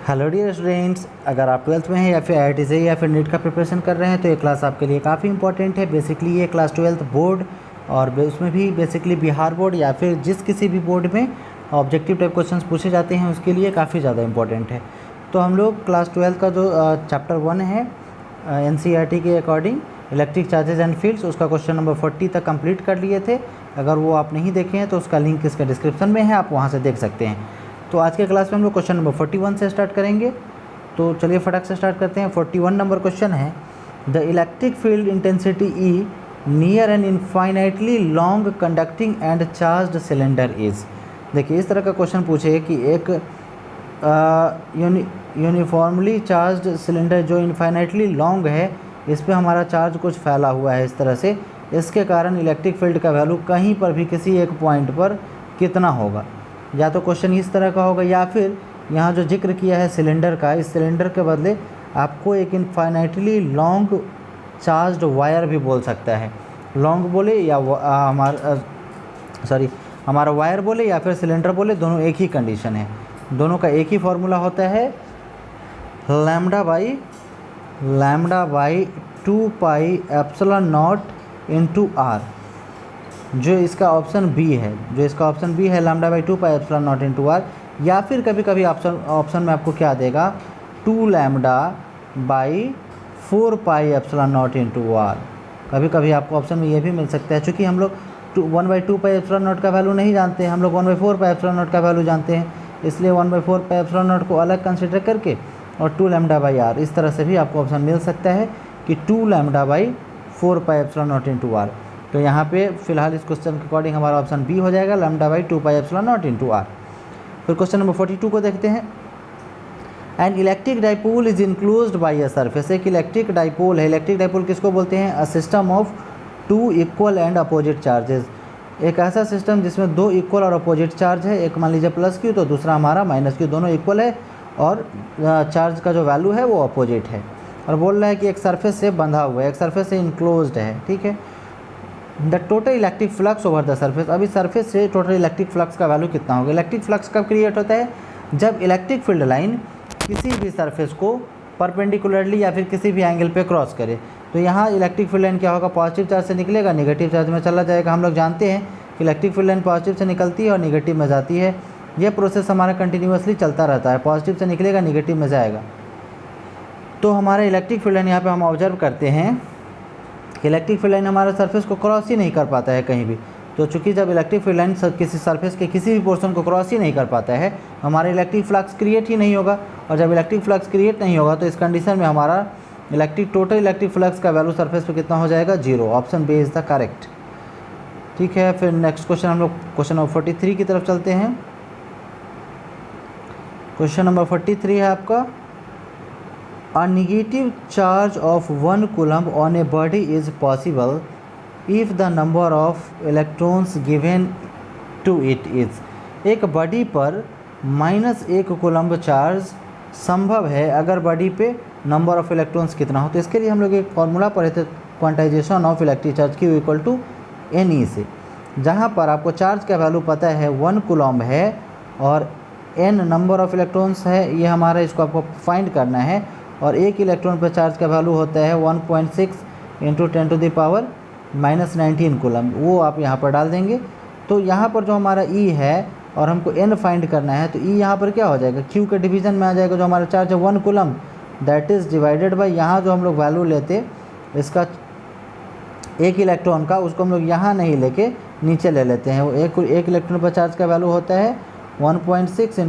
Hello dear students, अगर आप twelfth में हैं या फिर IIT से या फिर नीट का प्रिपरेशन कर रहे हैं तो ये क्लास आपके लिए काफ़ी इंपॉर्टेंट है। बेसिकली ये क्लास 12th बोर्ड और उसमें भी बेसिकली बिहार बोर्ड या फिर जिस किसी भी बोर्ड में ऑब्जेक्टिव टाइप क्वेश्चंस पूछे जाते हैं उसके लिए काफ़ी ज़्यादा इंपॉर्टेंट है। तो हम लोग क्लास 12 का जो चैप्टर 1 है NCERT के according electric charges and fields, उसका क्वेश्चन नंबर 40 तक कंप्लीट कर लिए थे। अगर वो आप नहीं देखे हैं तो उसका लिंक इसका डिस्क्रिप्शन में है, आप वहाँ से देख सकते हैं। तो आज के क्लास में हम लोग क्वेश्चन नंबर 41 से स्टार्ट करेंगे। तो चलिए फटाक से स्टार्ट करते हैं। 41 नंबर क्वेश्चन है, the electric field intensity E near an infinitely long conducting and charged cylinder is. देखिए इस तरह का क्वेश्चन पूछे कि एक यूनिफॉर्मली चार्ज्ड सिलेंडर जो इनफाइनाइटली लॉन्ग है, इस पर हमारा चार्ज कुछ फैला हुआ है इस तरह से, इसके कारण इलेक्ट्रिक फील्ड का वैल्यू कहीं पर भी किसी एक पॉइंट पर कितना होगा। या तो क्वेश्चन इस तरह का होगा या फिर यहाँ जो जिक्र किया है सिलेंडर का, इस सिलेंडर के बदले आपको एक इनफाइनाइटली लॉन्ग चार्ज्ड वायर भी बोल सकता है। लॉन्ग बोले या हमारा वायर बोले या फिर सिलेंडर बोले, दोनों एक ही कंडीशन है। दोनों का एक ही फॉर्मूला होता है lambda by 2 pi epsilon naught into r. जो इसका ऑप्शन बी है lambda by 2 pi epsilon naught into r. या फिर कभी कभी ऑप्शन में आपको क्या देगा, 2 lambda by 4 pi epsilon naught into r. कभी कभी आपको ऑप्शन में ये भी मिल सकता है। चूँकि हम लोग 1/2 पाई एप्सिलॉन नॉट का वैल्यू नहीं जानते हैं, हम लोग 1/4 पाई एप्सिलॉन नॉट का वैल्यू जानते हैं, इसलिए 1/4 पाई एप्सिलॉन नॉट को अलग कंसिडर करके और 2 लैम्डा बाई आर, इस तरह से भी आपको ऑप्शन मिल सकता है कि 2 lambda by 4 pi epsilon naught into r. तो यहाँ पे फिलहाल इस क्वेश्चन के अकॉर्डिंग हमारा ऑप्शन बी हो जाएगा, lambda by 2 pi epsilon naught into r. फिर क्वेश्चन नंबर 42 को देखते हैं। An electric dipole is enclosed by a surface. एक इलेक्ट्रिक डाइपोल है। इलेक्ट्रिक डाइपोल किसको बोलते हैं? A system of 2 equal and opposite charges. एक ऐसा सिस्टम जिसमें 2 इक्वल और अपोजिट चार्ज है, एक मान लीजिए प्लस क्यू तो दूसरा हमारा माइनस क्यू, दोनों इक्वल है और चार्ज का जो वैल्यू है वो अपोजिट है। और बोल रहा है कि एक सरफेस से बंधा हुआ है, एक सरफेस से इनक्लोज्ड है, ठीक है। The total electric flux over the surface. अभी सरफेस से टोटल इलेक्ट्रिक फ्लक्स का वैल्यू कितना होगा? इलेक्ट्रिक फ्लक्स कब क्रिएट होता है? जब इलेक्ट्रिक फील्ड लाइन किसी भी सरफेस को परपेंडिकुलरली या फिर किसी भी एंगल पे क्रॉस करे। तो यहाँ इलेक्ट्रिक फील्ड लाइन क्या होगा? पॉजिटिव चार्ज से निकलेगा, नेगेटिव चार्ज में चला जाएगा। हम लोग जानते हैं कि इलेक्ट्रिक फील्ड लाइन पॉजिटिव से निकलती है और नेगेटिव में जाती है। यह प्रोसेस हमारा कंटिन्यूसली चलता रहता है, पॉजिटिव से निकलेगा नेगेटिव में जाएगा। तो हमारा इलेक्ट्रिक फील्ड लाइन यहाँ पर हम ऑब्जर्व करते हैं इलेक्ट्रिक फील्ड लाइन हमारे सरफेस को क्रॉस ही नहीं कर पाता है कहीं भी। तो चूंकि जब इलेक्ट्रिक फील्ड लाइन किसी सरफेस के किसी भी पोर्शन को क्रॉस ही नहीं कर पाता है, हमारा इलेक्ट्रिक फ्लक्स क्रिएट ही नहीं होगा। और जब इलेक्ट्रिक फ्लक्स क्रिएट नहीं होगा तो इस कंडीशन में हमारा टोटल इलेक्ट्रिक फ्लक्स का वैल्यू सरफेस पे कितना हो जाएगा? 0। Option B is the correct, ठीक है। फिर नेक्स्ट क्वेश्चन हम लोग क्वेश्चन नंबर 43 की तरफ चलते हैं। क्वेश्चन नंबर 43 है आपका, A negative charge of 1 coulomb on a body is possible if the number of electrons given to it is। एक बॉडी पर -1 कूलम्ब चार्ज संभव है अगर बॉडी पे नंबर ऑफ इलेक्ट्रॉन्स कितना हो। तो इसके लिए हम लोग एक फार्मूला पढ़े थे, quantization of electric charge Q = NE से, जहाँ पर आपको चार्ज का वैल्यू पता है 1 कूलम्ब है और n नंबर ऑफ इलेक्ट्रॉन्स है, ये हमारा इसको आपको फाइंड करना है। और एक इलेक्ट्रॉन पर चार्ज का वैल्यू होता है 1.6 × 10⁻⁻19 कूलम्ब, वो आप यहाँ पर डाल देंगे। तो यहाँ पर जो हमारा E है और हमको n फाइंड करना है, तो E यहाँ पर क्या हो जाएगा? Q के डिवीज़न में आ जाएगा। जो हमारा चार्ज है 1 coulomb, that is divided by यहाँ जो हम लोग वैल्यू लेते इसका एक इलेक्ट्रॉन का, उसको हम लोग यहाँ नहीं लेके नीचे ले लेते हैं। वो एक इलेक्ट्रॉन पर चार्ज का वैल्यू होता है 1.6 ×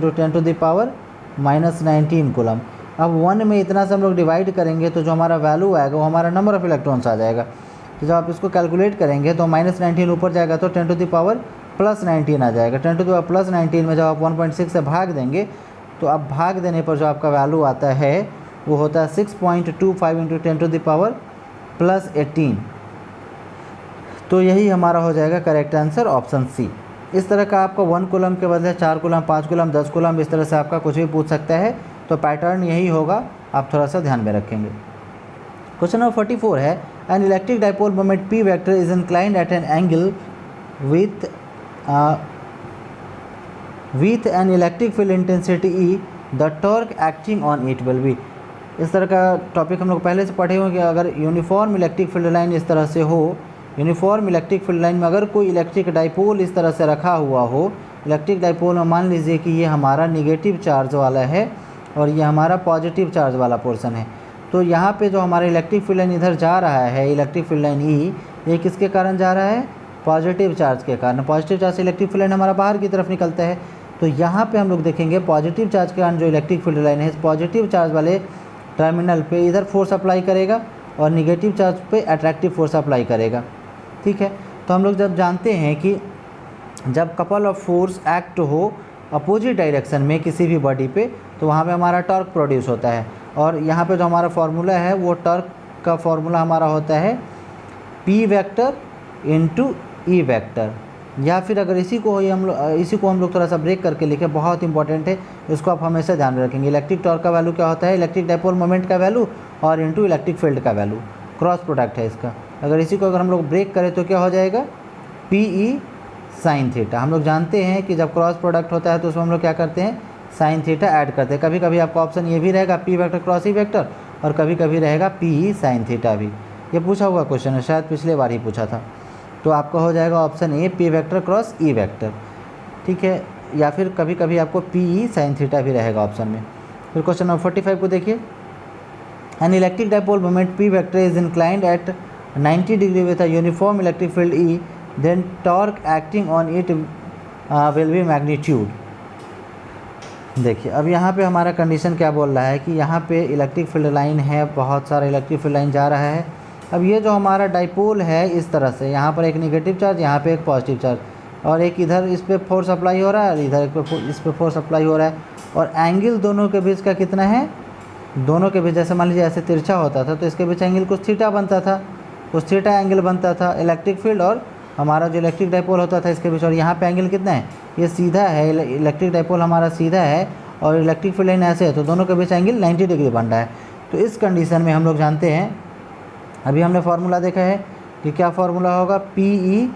10⁻⁻19 कूलम्ब। अब 1 में इतना से हम लोग डिवाइड करेंगे तो जो हमारा वैल्यू आएगा वो हमारा नंबर ऑफ इलेक्ट्रॉन्स आ जाएगा। तो जब आप इसको कैलकुलेट करेंगे तो -19 ऊपर जाएगा तो 10⁻+19 आ जाएगा। 10⁻+19 में जब आप 1.6 से भाग देंगे तो अब भाग देने पर जो आपका वैल्यू आता है वो होता है 6.25 × 10⁻+18। तो यही हमारा हो जाएगा करेक्ट आंसर, ऑप्शन सी। इस तरह का आपका 1 कूलम्ब के बदले 4 कूलम्ब, 5 कूलम्ब, 10 कूलम्ब, इस तरह से आपका कुछ भी पूछ सकता है। तो पैटर्न यही होगा, आप थोड़ा सा ध्यान में रखेंगे। क्वेश्चन नंबर 44 है, N electric dipole moment P vector is inclined eight an angle with an electric field intensity E the torque acting on it will B. इस तरह का टॉपिक हम लोग पहले से पढ़े हुए कि अगर यूनिफॉर्म इलेक्ट्रिक फील्ड लाइन इस तरह से हो, यूनिफॉर्म इलेक्ट्रिक फील्ड लाइन में अगर कोई इलेक्ट्रिक डाइपोल इस तरह से रखा हुआ हो, इलेक्ट्रिक डाइपोल में मान लीजिए कि ये हमारा निगेटिव चार्ज वाला है और ये हमारा पॉजिटिव चार्ज वाला पोर्शन है, तो यहाँ पे जो हमारा इलेक्ट्रिक फील्ड लाइन इधर जा रहा है, इलेक्ट्रिक फील्ड लाइन ई, ये किसके कारण जा रहा है? पॉजिटिव चार्ज के कारण। पॉजिटिव चार्ज से इलेक्ट्रिक फील्ड लाइन हमारा बाहर की तरफ निकलता है, तो यहाँ पे हम लोग देखेंगे पॉजिटिव चार्ज के कारण जो इलेक्ट्रिक फील्ड लाइन है, इस पॉजिटिव चार्ज वाले टर्मिनल पे इधर फोर्स अप्लाई करेगा और निगेटिव चार्ज पे अट्रैक्टिव फोर्स अप्लाई करेगा। ठीक है, तो हम लोग जब जानते हैं कि जब कपल ऑफ फोर्स एक्ट हो अपोजिट डायरेक्शन में किसी भी बॉडी पे, तो वहाँ पे हमारा टॉर्क प्रोड्यूस होता है। और यहाँ पे जो हमारा फार्मूला है वो टॉर्क का फार्मूला हमारा होता है P vector into E vector, या फिर अगर इसी को हम लोग थोड़ा सा ब्रेक करके लिखें, बहुत इंपॉर्टेंट है, इसको आप हमेशा ध्यान में रखेंगे। इलेक्ट्रिक टॉर्क का वैल्यू क्या होता है? इलेक्ट्रिक डाइपोल मोमेंट का वैल्यू और इंटू इलेक्ट्रिक फील्ड का वैल्यू, क्रॉस प्रोडक्ट है इसका। अगर इसी को अगर हम लोग ब्रेक करें तो क्या हो जाएगा? PE sine theta. हम लोग जानते हैं कि जब क्रॉस प्रोडक्ट होता है तो उसमें हम लोग क्या करते हैं? साइन थीटा ऐड करते हैं। कभी कभी आपका ऑप्शन ये भी रहेगा P vector cross E vector, और कभी कभी रहेगा PE साइन थीटा भी। ये पूछा हुआ क्वेश्चन है, शायद पिछले बार ही पूछा था। तो आपका हो जाएगा option A P vector cross E vector. ठीक है, या फिर कभी कभी आपको PE साइन थीटा भी रहेगा ऑप्शन में। फिर क्वेश्चन नंबर 45 को देखिए। An electric dipole moment P vector is inclined at 90 degree with a uniform electric field E, then torque acting on it will be magnitude. देखिए अब यहाँ पे हमारा कंडीशन क्या बोल रहा है कि यहाँ पे इलेक्ट्रिक फील्ड लाइन है, बहुत सारा इलेक्ट्रिक फील्ड लाइन जा रहा है। अब ये जो हमारा डाइपोल है इस तरह से, यहाँ पर एक नेगेटिव चार्ज, यहाँ पे एक पॉजिटिव चार्ज, और एक इधर इस पर फोर्स अप्लाई हो रहा है और इधर इस पर फोर्स अप्लाई हो रहा है, और एंगल दोनों के बीच का कितना है? दोनों के बीच, जैसे मान लीजिए ऐसे तिरछा होता था तो इसके बीच एंगल कुछ थीटा बनता था, कुछ थीटा एंगल बनता था इलेक्ट्रिक फील्ड और हमारा जो इलेक्ट्रिक डाइपोल होता था इसके बीच। और यहाँ पे एंगल कितना है? ये सीधा है, इलेक्ट्रिक डाइपोल हमारा सीधा है और इलेक्ट्रिक फील्ड लाइन ऐसे है, तो दोनों के बीच एंगल 90 डिग्री बन रहा है। तो इस कंडीशन में हम लोग जानते हैं, अभी हमने फार्मूला देखा है कि क्या फार्मूला होगा? PE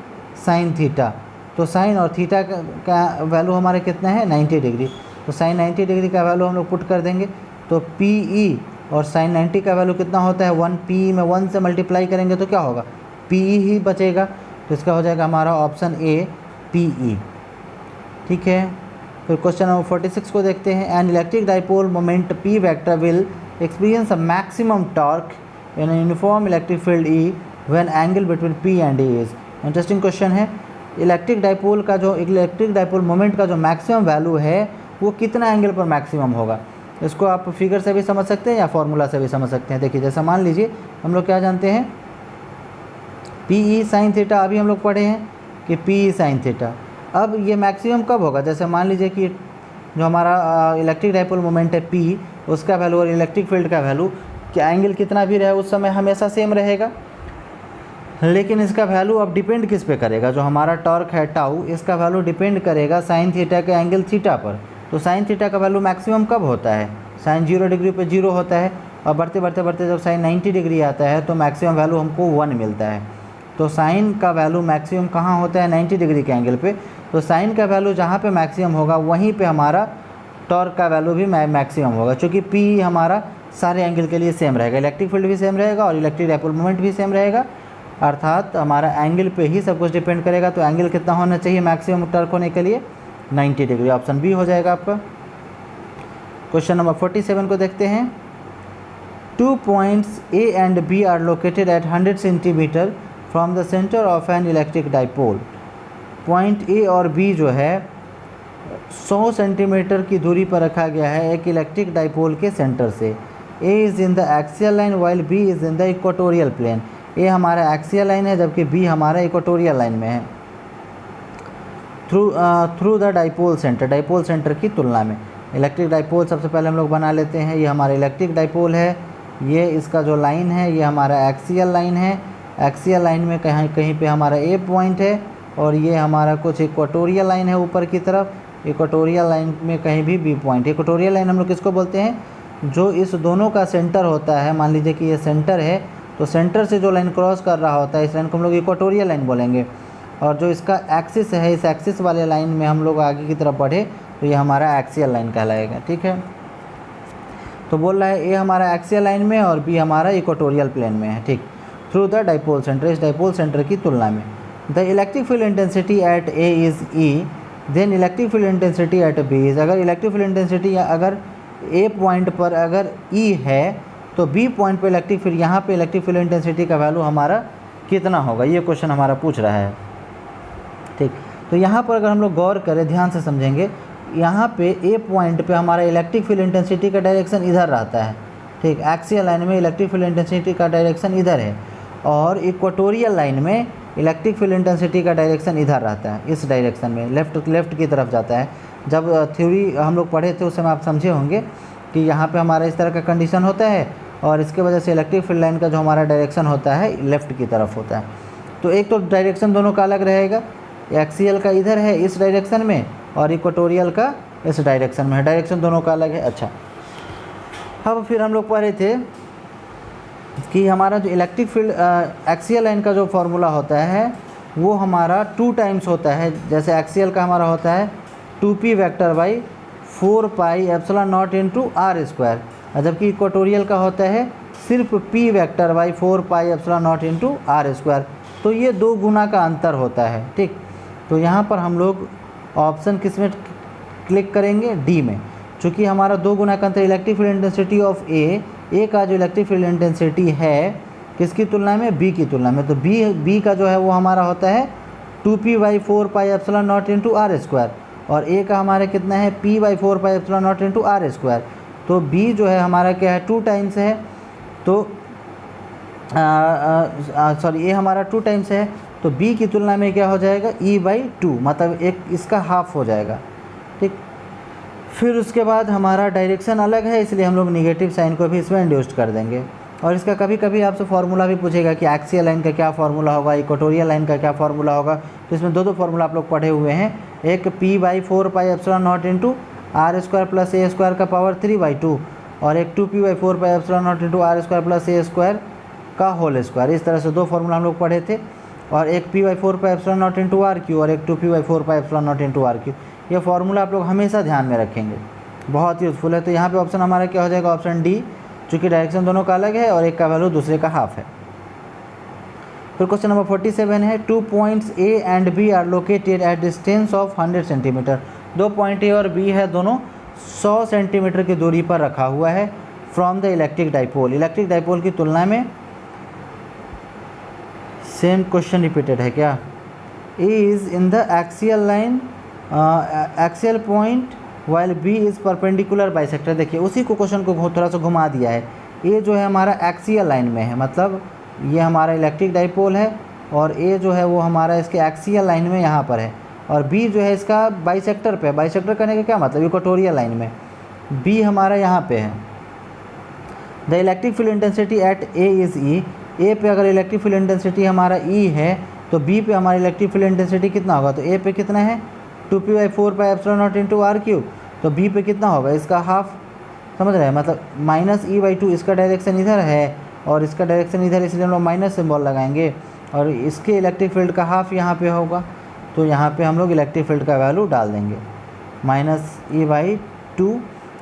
sine theta. तो साइन और थीटा का वैल्यू हमारे कितना है? 90 डिग्री। तो साइन 90 डिग्री का वैल्यू हम लोग पुट कर देंगे, तो PE और साइन 90 का वैल्यू कितना होता है? 1। PE में 1 से मल्टीप्लाई करेंगे तो क्या होगा? PE ही बचेगा, तो इसका हो जाएगा हमारा ऑप्शन ए PE। ठीक है, फिर क्वेश्चन नंबर 46 को देखते हैं। An electric dipole moment P vector will experience a maximum torque in uniform electric field E when angle between P and E is. Interesting question है। इलेक्ट्रिक डाइपोल मोमेंट का जो maximum value है वो कितना angle पर maximum होगा? इसको आप फिगर से भी समझ सकते हैं या फॉर्मूला से भी समझ सकते हैं। देखिए जैसा मान लीजिए हम लोग क्या जानते हैं? PE साइन थीटा अभी हम लोग पढ़े हैं कि PE साइन थीटा। अब ये मैक्सिमम कब होगा? जैसे मान लीजिए कि जो हमारा इलेक्ट्रिक डाइपोल मोमेंट है P, उसका वैल्यू और इलेक्ट्रिक फील्ड का वैल्यू, क्या एंगल कितना भी रहे उस समय हमेशा सेम रहेगा, लेकिन इसका वैल्यू अब डिपेंड किस पे करेगा? जो हमारा टॉर्क है टाउ, इसका वैल्यू डिपेंड करेगा साइन थीटा के एंगल थीटा पर। तो साइन थीटा का वैल्यू मैक्सिमम कब होता है? साइन 0 डिग्री पे 0 होता है, और बढ़ते बढ़ते बढ़ते जब साइन 90 डिग्री आता है तो मैक्सिमम वैल्यू हमको 1 मिलता है। तो साइन का वैल्यू मैक्सिमम कहाँ होता है? 90 डिग्री के एंगल पे। तो साइन का वैल्यू जहाँ पे मैक्सिमम होगा वहीं पे हमारा टॉर्क का वैल्यू भी मैक्सिमम होगा, क्योंकि P हमारा सारे एंगल के लिए सेम रहेगा, इलेक्ट्रिक फील्ड भी सेम रहेगा और इलेक्ट्रिक डाइपोल मोमेंट भी सेम रहेगा, अर्थात हमारा एंगल पे ही सब कुछ डिपेंड करेगा। तो एंगल कितना होना चाहिए मैक्सिमम टॉर्क होने के लिए? 90 डिग्री। ऑप्शन बी हो जाएगा आपका। क्वेश्चन नंबर 47 को देखते हैं। 2 points A and B are located at 100 cm from the center of an electric dipole। Point A और B जो है 100 सेंटीमीटर की दूरी पर रखा गया है एक इलेक्ट्रिक डाइपोल के सेंटर से। A is in the axial line while B is in the equatorial plane. A हमारा एक्सियल लाइन है जबकि B हमारा इक्वेटोरियल लाइन में है। थ्रू द डाइपोल सेंटर की तुलना में। इलेक्ट्रिक डाइपोल सबसे पहले हम लोग बना लेते हैं। ये हमारा इलेक्ट्रिक डाइपोल है, ये इसका जो लाइन है ये हमारा एक्सियल लाइन है। एक्सियल लाइन में कहीं कहीं पे हमारा A पॉइंट है और ये हमारा कुछ इक्वेटोरियल लाइन है ऊपर की तरफ। इक्वेटोरियल लाइन में कहीं भी B पॉइंट। इक्वेटोरियल लाइन हम लोग किसको बोलते हैं? जो इस दोनों का सेंटर होता है। मान लीजिए कि ये सेंटर है, तो सेंटर से जो लाइन क्रॉस कर रहा होता है इस लाइन को हम लोग इक्वेटोरियल लाइन बोलेंगे। और जो इसका एक्सिस है, इस एक्सिस वाले लाइन में हम लोग आगे की तरफ बढ़े तो ये हमारा एक्सियल लाइन कहलाएगा। ठीक है, तो बोल रहा है ए हमारा एक्सियल लाइन में और बी हमारा इक्वेटोरियल प्लेन में है, ठीक। थ्रू द डाइपोल सेंटर, इस डाइपोल सेंटर की तुलना में the electric field intensity at A is E, then electric field intensity at B is, अगर इलेक्ट्रिक फील्ड इंटेंसिटी अगर ए पॉइंट पर अगर ई है तो बी पॉइंट पर इलेक्ट्रिक फील्ड, यहाँ पे इलेक्ट्रिक फील्ड इंटेंसिटी का वैल्यू हमारा कितना होगा, ये क्वेश्चन हमारा पूछ रहा है, ठीक। तो यहाँ पर अगर हम लोग गौर करें, ध्यान से समझेंगे, यहाँ पे ए पॉइंट पे हमारा इलेक्ट्रिक फील्ड इंटेंसिटी का डायरेक्शन इधर रहता है, ठीक। एक्सियल लाइन में इलेक्ट्रिक फील्ड इंटेंसिटी का डायरेक्शन इधर है और इक्वेटोरियल लाइन में इलेक्ट्रिक फील्ड इंटेंसिटी का डायरेक्शन इधर रहता है, इस डायरेक्शन में लेफ़्ट की तरफ जाता है। जब थ्योरी हम लोग पढ़े थे उस समय आप समझे होंगे कि यहाँ पे हमारा इस तरह का कंडीशन होता है और इसके वजह से इलेक्ट्रिक फील्ड लाइन का जो हमारा डायरेक्शन होता है लेफ़्ट की तरफ होता है। तो एक तो डायरेक्शन दोनों का अलग रहेगा, एक्सियल का इधर है इस डायरेक्शन में और इक्वेटोरियल का इस डायरेक्शन में है, डायरेक्शन दोनों का अलग है। अच्छा, अब फिर हम लोग पढ़े थे कि हमारा जो इलेक्ट्रिक फील्ड एक्सियल लाइन का जो फार्मूला होता है वो हमारा 2 टाइम्स होता है। जैसे एक्सियल का हमारा होता है 2p vector by 4 pi epsilon naught into r square, जबकि इक्वेटोरियल का होता है सिर्फ p vector by 4 pi epsilon naught into r square. तो ये 2 गुना का अंतर होता है, ठीक। तो यहाँ पर हम लोग ऑप्शन किस में क्लिक करेंगे, डी में, चूँकि हमारा 2 गुना का अंतर इलेक्ट्रिक फील्ड इंटेंसिटी ऑफ ए का जो इलेक्ट्रिक फील्ड इंटेंसिटी है किसकी तुलना में, बी की तुलना में। तो बी का जो है वो हमारा होता है 2p by 4 pi epsilon naught into r square और ए का हमारा कितना है p by 4 pi epsilon naught into r square. तो बी जो है हमारा क्या है 2 टाइम्स है, तो सॉरी ए हमारा 2 टाइम्स है, तो बी की तुलना में क्या हो जाएगा e बाई 2, मतलब एक इसका हाफ हो जाएगा, ठीक। फिर उसके बाद हमारा डायरेक्शन अलग है इसलिए हम लोग निगेटिव साइन को भी इसमें इंड्यूस्ड कर देंगे। और इसका कभी कभी आपसे फार्मूला भी पूछेगा कि एक्सियल लाइन का क्या फार्मूला होगा, इक्वेटोरियल लाइन का क्या फार्मूला होगा। तो इसमें 2 फार्मूला आप लोग पढ़े हुए हैं, एक p by 4 pi epsilon naught into r square plus a square का पावर 3 बाई 2 और एक 2p by 4 pi epsilon naught into r square plus a square का होल स्क्वायर। इस तरह से 2 फार्मूला हम लोग पढ़े थे, और एक p by 4 pi epsilon naught into r q और एक 2p by 4 pi epsilon naught into r q. ये फार्मूला आप लोग हमेशा ध्यान में रखेंगे, बहुत यूज़फुल है। तो यहाँ पे ऑप्शन हमारा क्या हो जाएगा, ऑप्शन डी, चूँकि डायरेक्शन दोनों का अलग है और एक का वैल्यू दूसरे का हाफ है। फिर क्वेश्चन नंबर 47 है 2 points A and B are located at distance of 100 centimetre. 2 point A और बी है, दोनों 100 सेंटीमीटर की दूरी पर रखा हुआ है from the electric dipole. Electric dipole की तुलना में सेम क्वेश्चन रिपीटेड है क्या, is in the axial line axial point while B is perpendicular bisector. देखिए उसी को क्वेश्चन को थोड़ा सा घुमा दिया है। ए जो है हमारा एक्सियल लाइन में है, मतलब ये हमारा इलेक्ट्रिक डाइपोल है और ए जो है वो हमारा इसके एक्सियल लाइन में यहाँ पर है, और बी जो है इसका बाइसेक्टर पे। बाइसेक्टर करने का क्या मतलब, इक्वेटोरियल लाइन में। बी हमारा यहाँ पे है। The electric field intensity at A is E. A पे अगर इलेक्ट्रिक फील्ड इंटेंसिटी हमारा ई है तो बी पे हमारी इलेक्ट्रिक फील्ड इंटेंसिटी कितना होगा, तो ए पे कितना है 2p by 4 pi epsilon naught into r q, तो बी पे कितना होगा इसका हाफ, समझ रहे हैं, मतलब माइनस ई बाई 2। इसका डायरेक्शन इधर है और इसका डायरेक्शन इधर, इसलिए हम लोग माइनस सिंबल लगाएंगे और इसके इलेक्ट्रिक फील्ड का हाफ यहाँ पे होगा, तो यहाँ पे हम लोग इलेक्ट्रिक फील्ड का वैल्यू डाल देंगे माइनस ई बाई 2।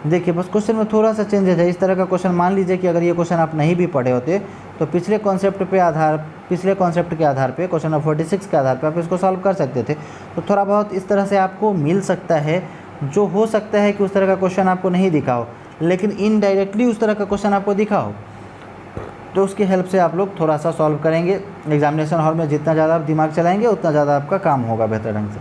देखिए बस क्वेश्चन में थोड़ा सा चेंजेस है। इस तरह का क्वेश्चन मान लीजिए कि अगर ये क्वेश्चन आप नहीं भी पढ़े होते तो पिछले कॉन्सेप्ट के आधार पे क्वेश्चन नंबर 46 के आधार पे आप इसको सॉल्व कर सकते थे। तो थोड़ा बहुत इस तरह से आपको मिल सकता है, जो हो सकता है कि उस तरह का क्वेश्चन आपको नहीं दिखा हो, लेकिन इनडायरेक्टली उस तरह का क्वेश्चन आपको दिखा हो, तो उसकी हेल्प से आप लोग थोड़ा सा सॉल्व करेंगे। एग्जामिनेशन हॉल में जितना ज़्यादा आप दिमाग चलाएंगे उतना ज़्यादा आपका काम होगा बेहतर ढंग से।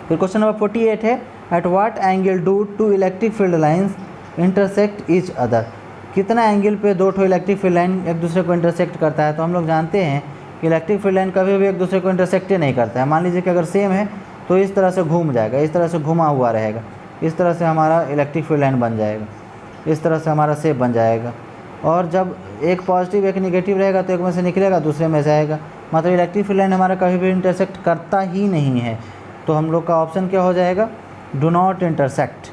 फिर क्वेश्चन नंबर 48 है at what angle do 2 electric field lines intersect each other. कितना एंगल पे 2 ठो इलेक्ट्रिक फील्ड लाइन एक दूसरे को इंटरसेक्ट करता है। तो हम लोग जानते हैं कि इलेक्ट्रिक फील्ड लाइन कभी भी एक दूसरे को इंटरसेक्ट ही नहीं करता है। मान लीजिए कि अगर सेम है तो इस तरह से घूम जाएगा, इस तरह से घुमा हुआ रहेगा, इस तरह से हमारा इलेक्ट्रिक फील्ड लाइन बन जाएगा, इस तरह से हमारा शेप बन जाएगा। और जब एक पॉजिटिव एक निगेटिव रहेगा तो एक में से निकलेगा दूसरे में जाएगा, मतलब इलेक्ट्रिक फील्ड लाइन हमारा कभी भी इंटरसेक्ट करता ही नहीं है। तो हम लोग का ऑप्शन क्या हो जाएगा, डू नॉट इंटरसेक्ट,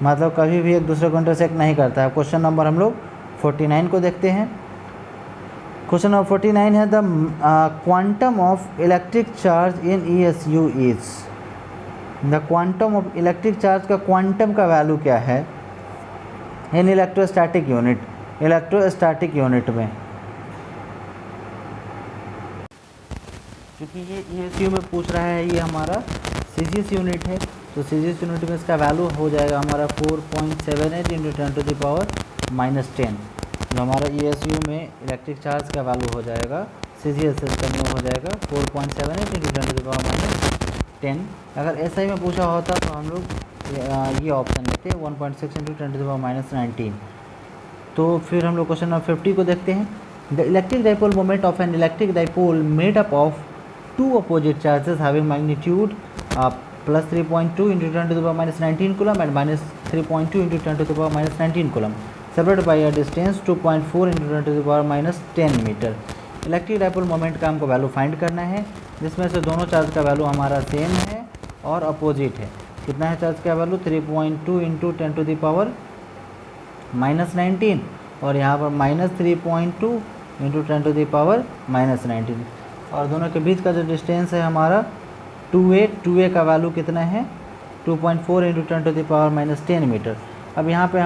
मतलब कभी भी एक दूसरे को इंटरसेक्ट नहीं करता है। क्वेश्चन नंबर हम लोग 49 को देखते हैं। क्वेश्चन नंबर 49 है the quantum of electric charge in ESU is. The quantum of electric charge का क्वांटम का वैल्यू क्या है, इन इलेक्ट्रोस्टैटिक यूनिट में, क्योंकि ये ESU में पूछ रहा है, ये हमारा CGS यूनिट है, तो CGS यूनिट में इसका वैल्यू हो जाएगा हमारा 4.78 इंटू 10⁻⁻10। जो हमारा ESU में इलेक्ट्रिक चार्ज का वैल्यू हो जाएगा CGS सिस्टम में हो जाएगा 4.78 इंटू 10⁻10। अगर SI में पूछा होता तो हम लोग ये ऑप्शन लेते 1.6 इंटू 10⁻19। तो फिर हम लोग क्वेश्चन नंबर 50 को देखते हैं। The electric dipole moment of N electric dipole made up of two opposite charges having magnitude +3.2 into 10⁻19 coulomb and -3.2 into 10⁻19 coulomb separated by a distance 2.4 into 10⁻10 metre. Electric dipole moment का हमको value find करना है, जिसमें से दोनों charge का value हमारा same है और अपोजिट है। कितना है चार्ज का वैल्यू? 3.2 इंटू 10⁻19 और यहाँ पर -3.2 इंटू 10⁻19 और दोनों के बीच का जो डिस्टेंस है हमारा 2a का वैल्यू कितना है? 2.4 इंटू 10⁻10 मीटर। अब यहाँ पे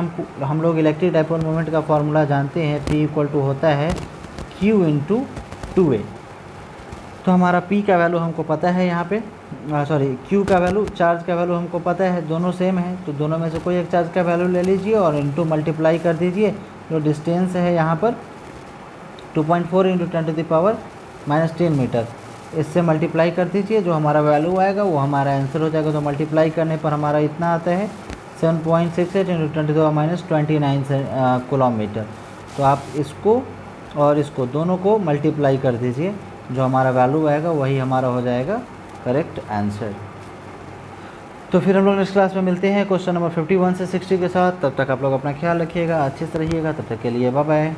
हम लोग इलेक्ट्रिक डाइपोल मोमेंट का फार्मूला जानते हैं, P इक्वल टू होता है Q इंटू 2a। तो हमारा P का वैल्यू हमको पता है, यहाँ पे Q का वैल्यू, चार्ज का वैल्यू हमको पता है, दोनों सेम है, तो दोनों में से कोई एक चार्ज का वैल्यू ले लीजिए और इंटू मल्टीप्लाई कर दीजिए। जो डिस्टेंस है यहाँ पर 2.4 इंटू 10⁻10 मीटर, इससे मल्टीप्लाई कर दीजिए, जो हमारा वैल्यू आएगा वो हमारा आंसर हो जाएगा। तो मल्टीप्लाई करने पर हमारा इतना आता है 7.68 इंटू 10⁻29 किलोमीटर। तो आप इसको और इसको दोनों को मल्टीप्लाई कर दीजिए, जो हमारा वैल्यू आएगा वही हमारा हो जाएगा करेक्ट आंसर। तो फिर हम लोग नेक्स्ट क्लास में मिलते हैं क्वेश्चन नंबर 51 से 60 के साथ। तब तक आप लोग अपना ख्याल रखिएगा, अच्छे से रहिएगा। तब तक के लिए बाय बाय।